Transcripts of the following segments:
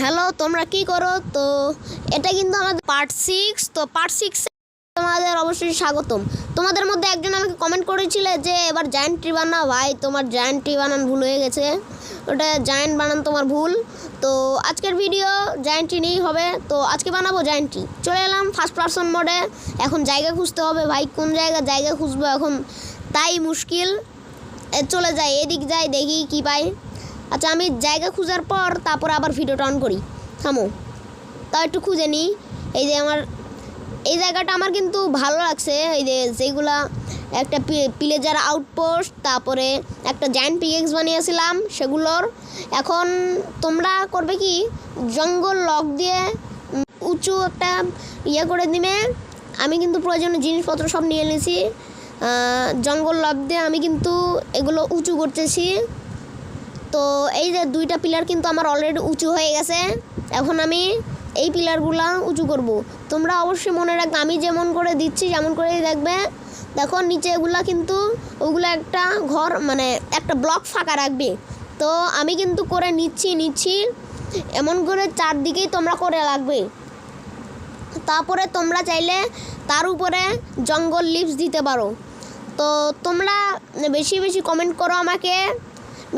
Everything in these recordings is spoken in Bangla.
হ্যালো, তোমরা কি করো? তো এটা কিন্তু আমাদের পার্ট 6। তো পার্ট 6 তোমাদের অবশ্যই স্বাগতম। তোমাদের মধ্যে একজন আমাকে কমেন্ট করেছিলে যে এবার জায়ান্ট ট্রি বানাও। ভাই, তোমার জায়ান্ট ট্রি বানান ভুল হয়ে গেছে, ওটা জায়ান্ট বানান তোমার ভুল। তো আজকের ভিডিও জায়ান্ট ট্রি নিয়েই হবে। তো আজকে বানাবো জায়ান্ট ট্রি। চলে এলাম ফার্স্ট পারসন মোডে। এখন জায়গা খুঁজতে হবে। ভাই, কোন জায়গা খুঁজবো এখন, তাই মুশকিল। চলে যাই, এদিক যাই, দেখি কি পাই। আচ্ছা, আমি জায়গা খোঁজার পর তারপর আবার ভিডিওটা অন করি। থামো, তাও একটু খুঁজে নিই। এই যে আমার এই জায়গাটা আমার কিন্তু ভালো লাগছে। এই যে যেগুলা একটা প্লেজার আউটপোস্ট, তারপরে একটা জায়ান্ট পিকেক্স বানিয়েছিলাম সেগুলোর। এখন তোমরা করবে কি, জঙ্গল লক দিয়ে উঁচু একটা করে দিবে। আমি কিন্তু প্রয়োজনীয় জিনিসপত্র সব নিয়ে নিয়েছি। জঙ্গল লক দিয়ে আমি কিন্তু এগুলো উঁচু করতেছি। তো এই যে দুইটা পিলার কিন্তু আমার অলরেডি উঁচু হয়ে গেছে। এখন আমি এই পিলারগুলো উঁচু করব। তোমরা অবশ্যই মনে রাখবে, আমি যেমন করে দিচ্ছি যেমন করেই দেখবে। দেখো নিচে এগুলা কিন্তু ওগুলো একটা ঘর, মানে একটা ব্লক ফাঁকা রাখবে। তো আমি কিন্তু করে নিচ্ছি এমন করে চারদিকেই তোমরা করে রাখবে। তারপরে তোমরা চাইলে তার উপরে জঙ্গল লিভস দিতে পারো। তো তোমরা বেশি বেশি কমেন্ট করো, আমাকে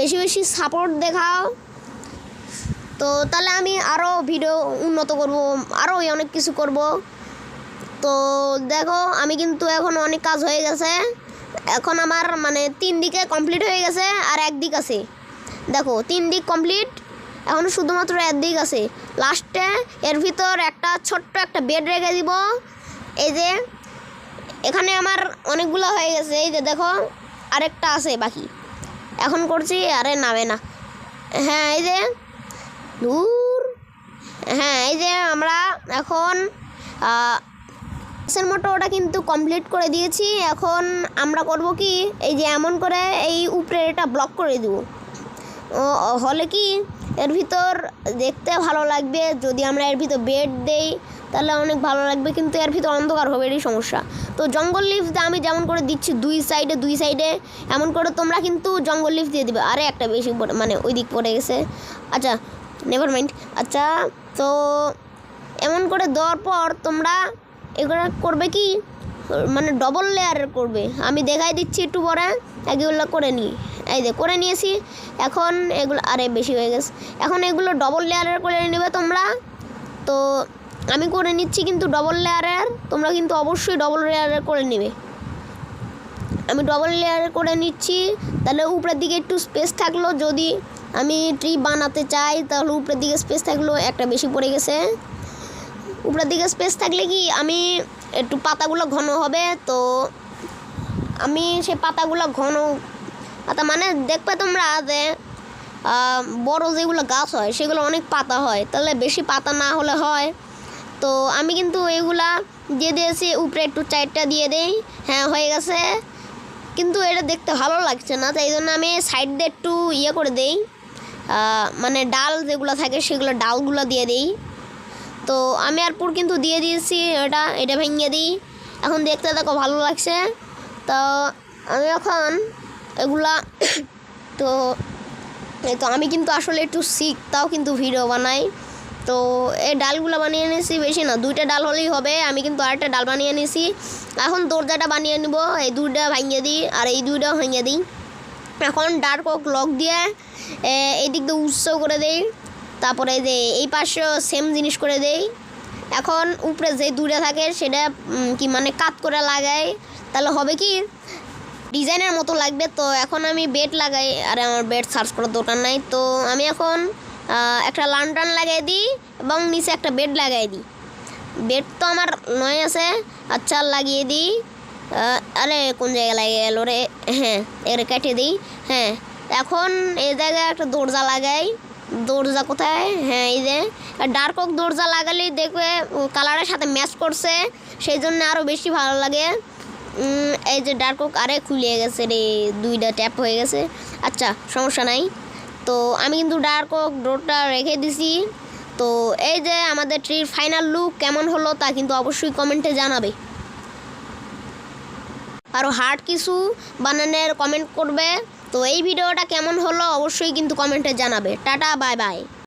বেশি বেশি সাপোর্ট দেখাও। তো তাহলে আমি আরও ভিডিও উন্নত করব, আরও অনেক কিছু করব। তো দেখো, আমি কিন্তু এখন অনেক কাজ হয়ে গেছে। এখন আমার মানে 3 দিকে কমপ্লিট হয়ে গেছে, আর 1 দিক আছে। দেখো 3 দিক কমপ্লিট, এখন শুধুমাত্র 1 দিক আছে। লাস্টে এর ভিতর একটা ছোট্ট একটা বেড রেখে দিব। এই যে এখানে আমার অনেকগুলো হয়ে গেছে। এই যে দেখো আরেকটা আছে বাকি, এখন করছি। আরে নামে না। হ্যাঁ, এই যে হ্যাঁ, এই যে আমরা এখন মতো ওটা কিন্তু কমপ্লিট করে দিয়েছি। এখন আমরা করব কি, এই যে এমন করে এই উপরে এটা ব্লক করে দেব। হলে কি এর ভিতর দেখতে ভালো লাগবে। যদি আমরা এর ভিতর বেড দেই তাহলে অনেক ভালো লাগবে, কিন্তু এর ভিতর অন্ধকার হবে, এটাই সমস্যা। তো জঙ্গল লিফ আমি যেমন করে দিচ্ছি দুই সাইডে এমন করে তোমরা কিন্তু জঙ্গল লিফ দিয়ে দিবে। আরে একটা বেশি মানে ওই দিক পড়ে গেছে। আচ্ছা, নেভার মাইন্ড। আচ্ছা, তো এমন করে দেওয়ার পর তোমরা এগুলো করবে কি, মানে ডবল লেয়ারের করবে। আমি দেখাই দিচ্ছি একটু পরে। এগুলো করে নিই, এই যে করে নিয়েছি। এখন এগুলো আরে বেশি হয়ে গেছে। এখন এগুলো ডবল লেয়ারের করে নেবে তোমরা। তো আমি করে নিচ্ছি কিন্তু ডবল লেয়ারের, তোমরা কিন্তু অবশ্যই ডবল লেয়ারের করে নেবে। আমি ডবল লেয়ারের করে নিচ্ছি। তাহলে উপরের দিকে একটু স্পেস থাকলো, যদি আমি ট্রি বানাতে চাই তাহলে উপরের দিকে স্পেস থাকলো। একটা বেশি পড়ে গেছে। উপরের দিকে স্পেস থাকলে কি আমি একটু পাতাগুলো ঘন হবে। তো আমি সেই পাতাগুলো ঘন পাতা মানে দেখবে তোমরা যে বড় যেগুলো গাছ হয় সেগুলো অনেক পাতা হয়, তাহলে বেশি পাতা না হলে হয়। তো আমি কিন্তু এগুলা দিয়ে দিয়েছি, উপরে একটু 4টা দিয়ে দেই। হ্যাঁ, হয়ে গেছে, কিন্তু এটা দেখতে ভালো লাগছে না, তাই জন্য আমি সাইড দিয়ে একটু করে দেই। মানে ডাল যেগুলো থাকে সেগুলো ডালগুলো দিয়ে দিই। তো আমি এরপর কিন্তু দিয়ে দিয়েছি এটা ভেঙে দিই। এখন দেখতে দেখো ভালো লাগছে। তো আমি এখন এগুলা তো আমি কিন্তু আসলে একটু তাও কিন্তু ভিডিও বানাই। তো এই ডালগুলো বানিয়ে নিয়েছি, বেশি না, 2টা ডাল হলেই হবে। আমি কিন্তু আরেকটা ডাল বানিয়ে নিয়েছি। এখন দরজাটা বানিয়ে নিব। এই 2টা ভেঙে দিই, আর এই 2টাও ভেঙে দিই। এখন ডার্ক ওক লক দিয়ে এই দিক দিয়ে উৎস করে দেই। তারপরে যে এই পাশেও সেম জিনিস করে দেই। এখন উপরে যে 2টা থাকে সেটা কি মানে কাট করে লাগাই, তাহলে হবে কি ডিজাইনের মতো লাগবে। তো এখন আমি বেড লাগাই। আর আমার বেড সার্চ করার দরকার নাই। তো আমি এখন একটা লান্টার্ন লাগাই দিই এবং নিচে একটা বেড লাগাই দিই। বেড তো আমার নয় আছে। আচ্ছা, লাগিয়ে দিই। আরে কোন জায়গায় লাগিয়ে গেল রে? হ্যাঁ, এর কেটে দিই। হ্যাঁ, এখন এই জায়গায় একটা দরজা লাগাই। দরজা কোথায়? হ্যাঁ, এই যে ডার্ক ওক দরজা লাগালেই দেখবে কালারের সাথে ম্যাচ করছে, সেই জন্য আরও বেশি ভালো লাগে। এই যে ডার্ক ওক আরে খুলে গেছে রে, 2টা ট্যাপ হয়ে গেছে। আচ্ছা, সমস্যা নাই। তো আমি কিন্তু ডার্ক ওক ডোরটা রেখে দিছি। তো এই যে আমাদের ট্রির ফাইনাল লুক কেমন হলো তা কিন্তু অবশ্যই কমেন্টে জানাবে। আরও হার্ড কিছু বানানোর কমেন্ট করবে। তো এই ভিডিওটা কেমন হলো অবশ্যই কিন্তু কমেন্টে জানাবে। Tata, bye bye.